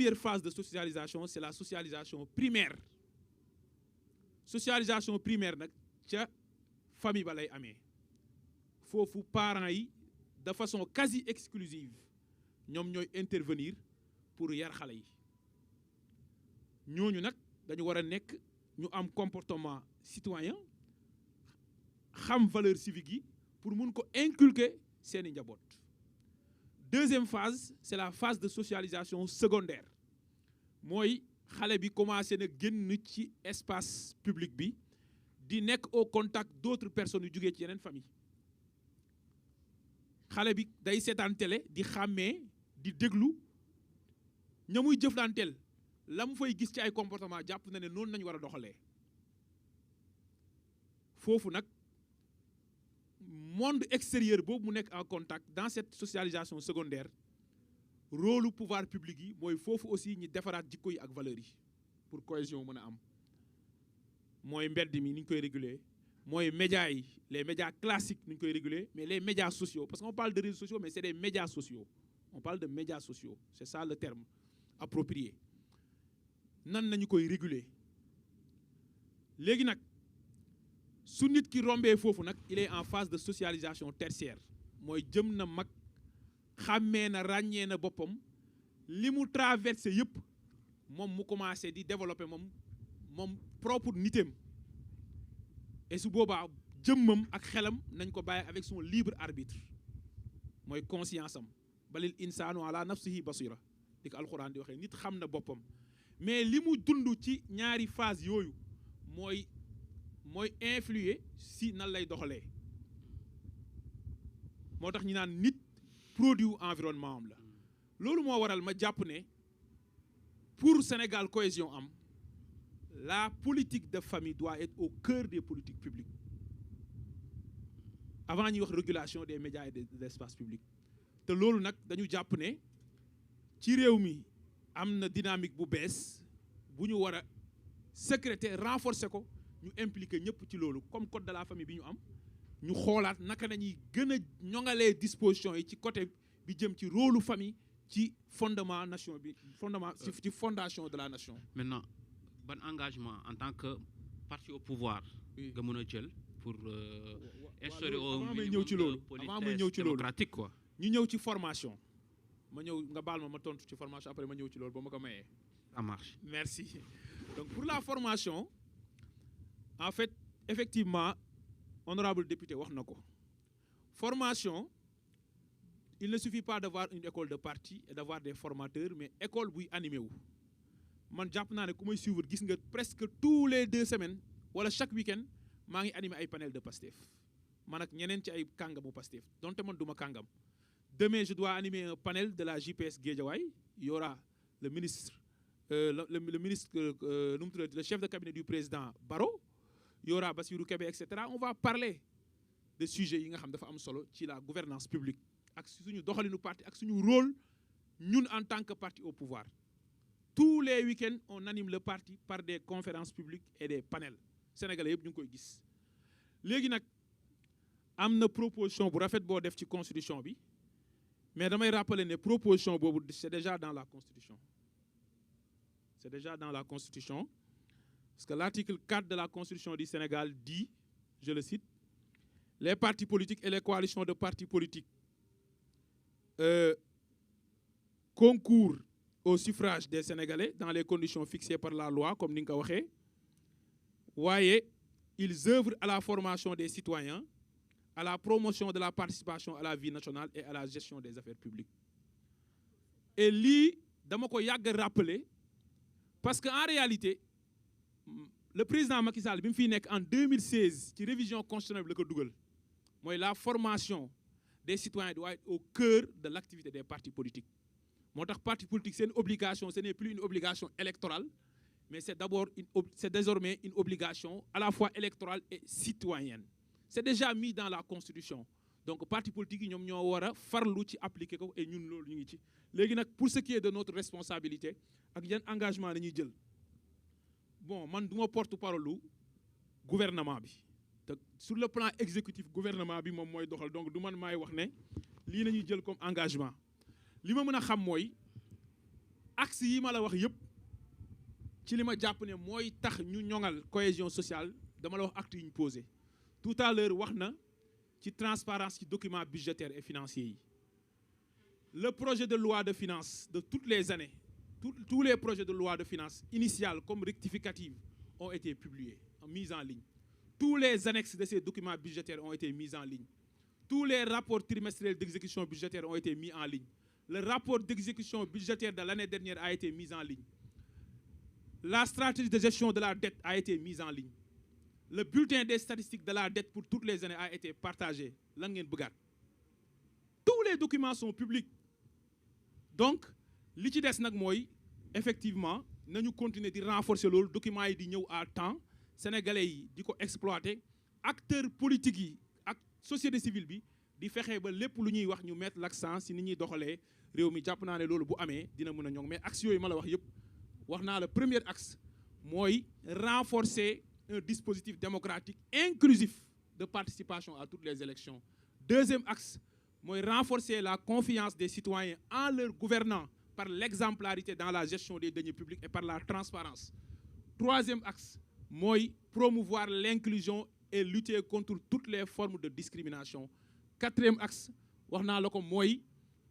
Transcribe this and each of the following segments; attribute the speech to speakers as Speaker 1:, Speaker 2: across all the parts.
Speaker 1: première phase de socialisation, c'est la socialisation primaire. Socialisation primaire nag ca famille ba lay amee foofu parents yi de façon quasi exclusive ñoom ñooy intervenir pour yar xale yi ñooñu nag dañu war a nekk ñu am comportement citoyen xam valeur civique yi pour mun ko inculquer seeni njaboot. Deuxième phase, c'est la phase de socialisation secondaire mooy xale bi commencé na génn ci espace public bi di nekk au contact d'autres personnes yu jógee ci yeneen famille xale bi day seetaan télé di xàmmee di déglu ña muy jëflanteel la mu fay gis ci ay comportement jàpp na ne noonu nañu war a doxalee foofu nag monde extérieur boobu mu nekk en contact dans cette socialisation secondaire rôle pouvoir public yi mooy foofu aussi ñi defaraat jikko yi ak valeurs yi pour cohésion mën a am mooy mbedd mi ni ñu koy réguler mooy médias yi les médias classiques ni ñu koy réguler mais les médias sociaux parce qu'on parle de réseaux sociaux mais c'est des médias sociaux on parle de médias sociaux c'est ça le terme approprié nan nañu koy réguler léegi nag su nit ki rombee foofu nag il est en phase de socialisation tertiaire mooy jëm na mag xàmmee na ràññee na boppam li mu traversé yëpp moom mu commencé di développer moom propre nitam et su boobaa jëmmam ak xelam nañ ko bàyyi avec son libre arbitre mooy conscience am balil insaanu ala nafsihi basira di ko alxuraan di waxee nit xam na boppam mais li mu dund ci ñaari phase yooyu mooy influer si nan lay doxalee moo tax ñu naan nit produit environnement am la loolu moo waral ma jàpp ne pour Sénégal cohésion am la politique de famille doit être au cœur des politiques publiques avant ñuy wax régulation des médias et de l'espace public te loolu nag dañu jàpp ne ci réew mi am na dynamique bu bees bu ñu war a sécréter renforcer ko ñu impliquer ñëpp ci loolu comme code de la famille bi ñu am ñu xoolaat naka nañuy gën a ñoŋalee dispositions yi ci côté bi jëm ci rôle famille ci fondement nation bi ci fondation de la nation.
Speaker 2: Maintenant ban engagement en tant que parti au pouvoir nga mën a jël pour instaurer au minimum de politesse démocratique quoi.
Speaker 1: ñu ñëw ci formation ma ñëw nga baal ma tontu ci formation après ma ñëw ci loolu ba ma ko mayee.
Speaker 2: Ça marche.
Speaker 1: Merci. Donc pour la formation en fait effectivement honorable député wax na ko formation il ne suffit pas d'avoir une école de parti et d'avoir des formateurs mais école buy animé wu man jàpp naa ne ku may suivre gis nga presque tous les 2 semaines wala chaque week-end maa ngi animé ay panel de Pastef man ak ñeneen ci ay kàngamu Pastef donte man duma kàngam demain je dois animer un panel de la JPS Guédiawaye il y aura le ministre le ministre nu mu tuddati le chef de cabinet du président Barrot il y aura Bassirou Kébé etc. On va parler de sujets yi nga xam dafa am solo ci la gouvernance publique ak suñu doxalinu parti ak suñu rôle ñun en tant que parti au pouvoir tous les week-ends on anime le parti par des conférences publiques et des panels sénégalais yëpp ñu ngi koy gis léegi nag am na proposition bu rafet boo def ci constitution bi mais damay rappeler ne proposition boobu c'est déjà dans la constitution c'est déjà dans la constitution parce que l'article 4 de la constitution du Sénégal dit, je le cite, les partis politiques et les coalitions de partis politiques concourent au suffrage des Sénégalais dans les conditions fixées par la loi, comme ni nga ko waxee. Waaye ils œuvrent à la formation des citoyens, à la promotion de la participation à la vie nationale et à la gestion des affaires publiques. Et lii dama ko yàgg rappeler parce que en réalité le président Macky Sall bi mu fiy nekk en 2016 ci révision constitutionnelle bi la ko dugal mooy la formation des citoyens doit être au cœur de l'activité des partis politiques moo tax parti politique c'est une obligation ce n'est plus une obligation électorale mais c'est désormais une obligation à la fois électorale et citoyenne c'est déjà mis dans la constitution donc parti politique yi ñoom ñoo war a farlu ci appliquer ko et ñun loolu ñu ngi ci léegi nag pour ce qui est de notre responsabilité ak yan engagement dañuy jël bon man du ma porte-parole lu gouvernement bi te sur le plan exécutif gouvernement bi moom mooy doxal donc du man maay wax ne lii nañuy jël comme engagement li ma mën a xam mooy axe yi ma la wax yëpp ci li ma jàpp ne mooy tax ñu ñoŋal cohésion sociale dama la wax acte yi ñu posé tout à l'heure wax na ci transparence ci documents budgétaires et financiers yi le projet de loi de finances de toutes les années tous les projets de loi de finances initiales comme rectificatives ont été publiés mis en ligne. Tous les annexes de ces documents budgétaires ont été mis en ligne. Tous les rapports trimestriels d'exécution budgétaire ont été mis en ligne. Le rapport d'exécution budgétaire de l'année dernière a été mis en ligne. La stratégie de gestion de la dette a été mise en ligne. Le bulletin des statistiques de la dette pour toutes les années a été partagé. Lan ngeen bëggaat. Tous les documents sont publics. Donc, li ci des nag mooy effectivement nañu continuer di renforcer loolu documents yi di ñëw à temps sénégalais yi di ko exploiter acteurs politiques yi ak société civile bi di fexe ba lépp lu ñuy wax ñu mettre l'accent si ni ñuy doxalee réew mi jàpp naa ne loolu bu amee dina mën a ñoŋ mais axe yooyu ma la wax yëpp wax naa la premier axe mooy renforcer un dispositif démocratique inclusif de participation à toutes les élections. Deuxième axe mooy renforcer la confiance des citoyens en leurs gouvernants par l'exemplarité dans la gestion des deniers publics et par la transparence. Troisième axe mooy promouvoir l'inclusion et lutter contre toutes les formes de discrimination. Quatrième axe wax naa la ko mooy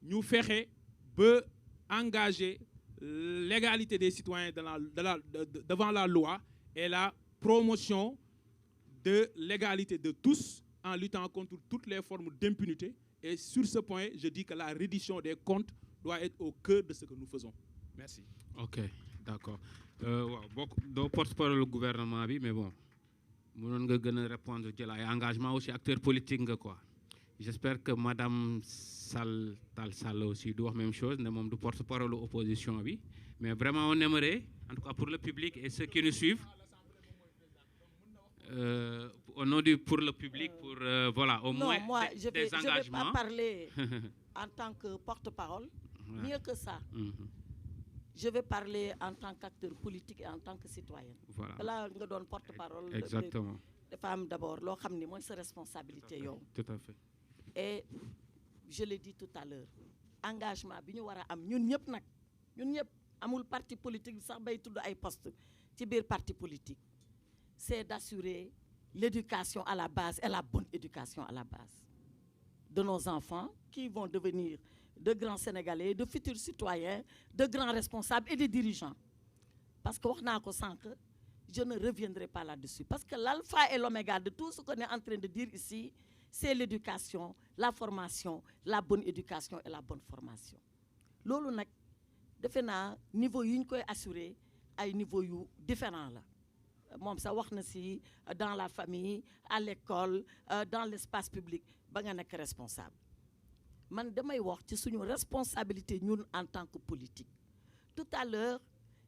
Speaker 1: ñu fexe ba engager l'égalité des citoyens devant la loi et la promotion de l'égalité de tous en luttant contre toutes les formes d'impunité. Et sur ce point, je dis que la reddition des comptes doit être au cœur de ce que nous faisons. Merci.
Speaker 2: Ok, d'accord. waaw bokk doo porte-parole du gouvernement bi mais bon mënoon nga gën a répondre jël ay engagement aussi acteur politique nga quoi. J'espère que madame Tall Sall aussi du wax même chose ne moom du porte-parole de l'opposition bi mais vraiment on aimerait en tout cas pour le public et ceux qui nous suivent au nom du pour le public pour voilà au moins des engagements.
Speaker 3: Je vais pas parler en tant que porte-parole. Ouais. Mieux que ça. Je vais parler en tant qu'acteur politique et en tant que citoyen. Voilà. Là nga doon porte-parole.
Speaker 2: Exactement.
Speaker 3: De femmes d'abord loo xam ni mooy sa responsabilité yow.
Speaker 2: Tout à fait.
Speaker 3: Et je l'ai dit tout à l'heure engagement bi ñu war a am ñun ñëpp nag ñun ñëpp amul parti politique sax bay tudd ay poste ci biir parti politique. C'est d'assurer l'éducation à la base et la bonne éducation à la base de nos enfants qui vont devenir de grands Sénégalais, de futurs citoyens, de grands responsables et de dirigeants. Parce que wax naa ko sànq, je ne reviendrai pas là-dessus. Parce que l'alpha et l'oméga de tout ce qu'on est en train de dire ici, c'est l'éducation, la formation, la bonne éducation et la bonne formation. Loolu nag defe naa niveau yu ñu koy assurer ay niveau yu différent la. Moom sax wax na si dans la famille, à l'école, dans l'espace public ba nga nekk responsable. Man damay wax ci suñu responsabilité ñun en tant que politique. Tout à l'heure,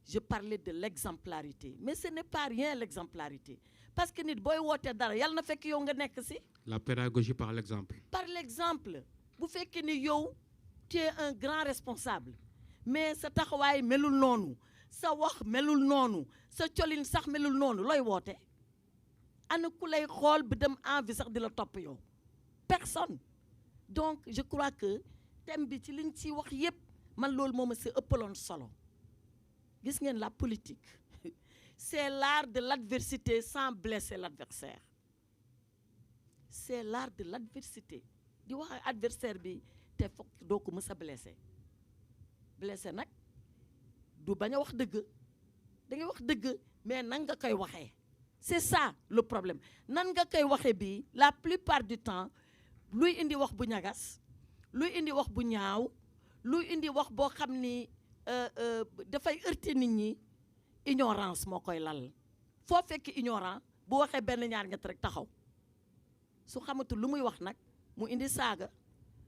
Speaker 3: je parlais de l'exemplarité. Mais ce n'est pas rien l'exemplarité. Parce que nit booy wootee dara yàlla na fekk yow nga nekk si.
Speaker 2: La pédagogie par l'exemple.
Speaker 3: Par l'exemple. Bu fekkee ni yow tu es un grand responsable. Mais sa taxawaay melul noonu. Sa wax melul noonu. Sa colin sax melul noonu looy woote. Ana ku lay xool bi dem envie sax di la topp yow. Personne. Donc je crois que thème bi ci liñ ci wax yépp man loolu moom si ëppaloon solo. Gis ngeen la politique c'est l'art de l'adversité sans blesser l'adversaire. C'est l'art de l'adversité. Di wax adversaire bi te foog doo ko mës a blessé. Blessé nag du bañ a wax dëgg. Da ngay wax dëgg mais nan nga koy waxee. C'est ça le problème. Nan nga koy waxee bi la plupart du temps luy indi wax bu ñagas, luy indi wax bu ñaaw, luy indi wax boo xam ni dafay heurter nit ñi, ignorance moo koy lal. Foo fekk ignorant bu waxee benn ñaar ñett rek taxaw. Su xamatul lu muy wax nag mu indi saaga,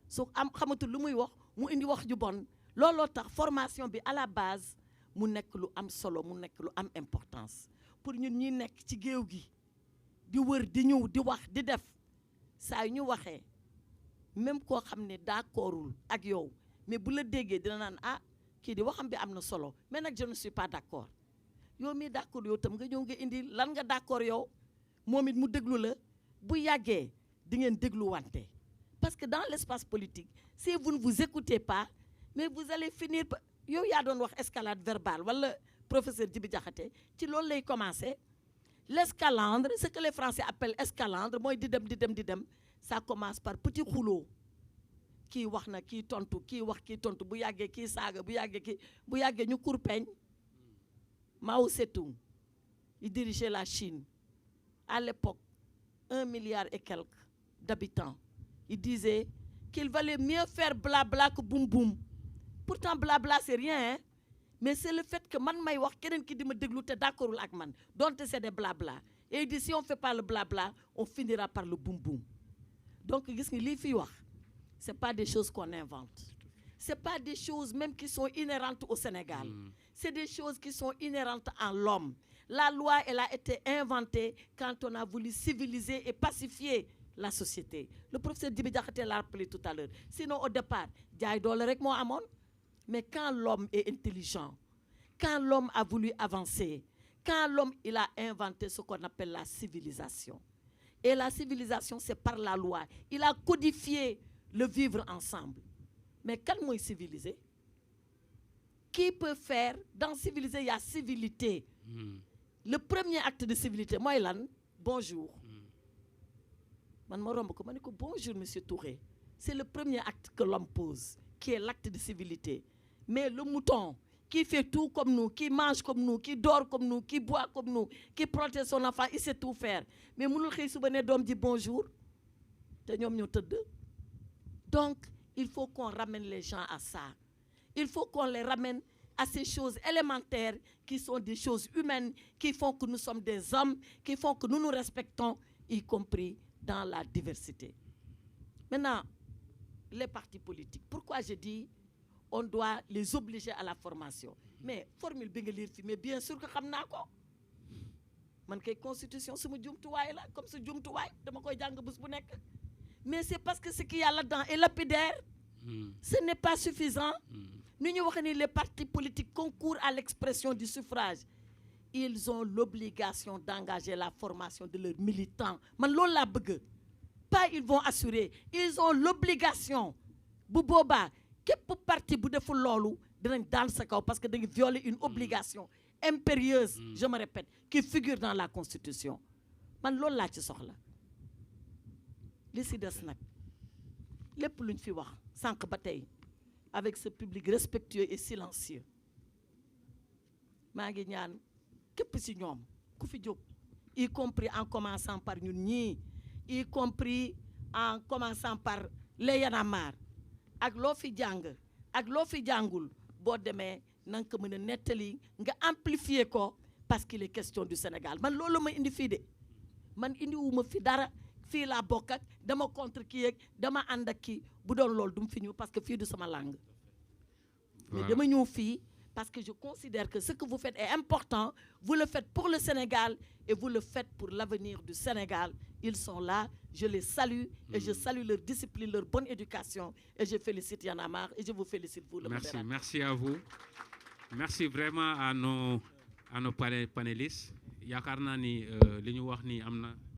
Speaker 3: su xamatul lu muy wax mu indi wax ju bon. Looloo tax formation bi à la base mu nekk lu am solo, mu nekk lu am importance pour ñun ñi nekk ci géew gi di wër di ñëw di wax di def saa yu ñu waxee même koo xam ne d'accordul ak yow mais bu la déggee dina naan ah kii di waxam bi am na solo mais nag je ne suis pas d'accord. Yow mii d'accord yow tam nga ñëw nga indi lan nga d'accord yow moom it mu déglu la bu yàggee di ngeen déglu wante. Parce que dans l'espace politique si vous ne vous écoutez pas mais vous allez finir yow yaa doon wax escalade verbale wala professeur Djibi Diakhaté ci loolu lay commencer l'escalandre ce que les Français appellent escalandre mooy di dem ça commence par petit rouleau kii wax na kii tontu kii wax kii tontu bu yàggee kii saaga bu yàggee ñu kurpeñ. Mao Tse-tung il dirigeait la Chine à l'époque 1 milliard et quelques d'habitants. Il disait qu'il valait mieux faire blabla que boum boum. Pourtant blabla c'est rien hein? Mais c'est le fait que man may wax keneen ki di ma déglu te d'accordul ak man donte c'est des blabla. Et il dit si on fait pas le blabla on finira par le boum boum. Donc gis nga lii fi wax c'est pas des choses qu'on invente. C'est pas des choses même qui sont inhérentes au Sénégal. C'est des choses qui sont inhérentes en l'homme. La loi, elle a été inventée quand on a voulu civiliser et pacifier la société. Le professeur Djibi Diakhaté l'a rappelé tout à l'heure. Sinon, au départ, jaay doole rek moo amoon. Mais quand l'homme est intelligent, quand l'homme a voulu avancer, quand l'homme il a inventé ce qu'on appelle la civilisation. Et la civilisation, c'est par la loi. Il a codifié le vivre ensemble. Mais kan mooy civilisé? Qui peut faire? Dans civiliser, il y a civilité. Le premier acte de civilité, mooy lan? Bonjour. Man ma romb ko ma ne ko bonjour monsieur Touré. C'est le premier acte que l'homme pose, qui est l'acte de civilité. Mais le mouton qui fait tout comme nous, qui mange comme nous, qui dort comme nous, qui boit comme nous, qui protège son enfant, il sait tout faire. Mais mënul xëy suba ne doom ji bonjour te ñoom ñoo tëdd. Donc, il faut qu'on ramène les gens à ça. Il faut qu'on les ramène à ces choses élémentaires qui sont des choses humaines, qui font que nous sommes des hommes, qui font que nous nous respectons, y compris dans la diversité. Maintenant, les partis politiques. Pourquoi je dis on doit les obliger à la formation? Mais formule bi nga lire fi mais bien sûr que xam naa ko. Man kay constitution suma jumtuwaay la comme sa jumtuwaay dama koy jàng bés bu nekk. Mais c'est parce que ce qu'il y a là-dedans est lapidaire. Ce n'est pas suffisant. Nous ñu wax ni les partis politiques concourent à l'expression du suffrage. Ils ont l'obligation d'engager la formation de leurs militants. Man loolu laa bëgg. Pas ils vont assurer. Ils ont l'obligation. Bu boobaa képp parti bu deful loolu dinañ daan sa kaw parce que dañu violer une obligation impérieuse, je me répète, qui figure dans la Constitution. Man loolu laa ci soxla. Li si des nag lépp luñ fi wax sànq ba tey avec ce public respectueux et silencieux maa ngi ñaan képp si ñoom ku fi jóg y compris en commençant par ñun ñii y compris en commençant par les Y'en a marre ak loo fi jàng ak loo fi jàngul boo demee na nga ko mën a nettali nga amplifier ko parce qu'il est question du Sénégal man loolu ma indi fii de man indiwuma fi dara fii laa bokk ak dama contre kii yeeg dama ànd ak kii bu doon loolu du mu fi ñëw parce que fii du sama langue. Mais dama ñëw fii parce que je considère que ce que vous faites est important. Vous le faites pour le Sénégal et vous le faites pour l'avenir du Sénégal. Ils sont là, je les salue et je salue leur discipline, leur bonne éducation et je félicite Y'en a marre et je vous félicite vous le modérateur.
Speaker 2: Merci à vous. Merci vraiment à nos panélistes. Yaakaar naa ni li ñu wax ni am na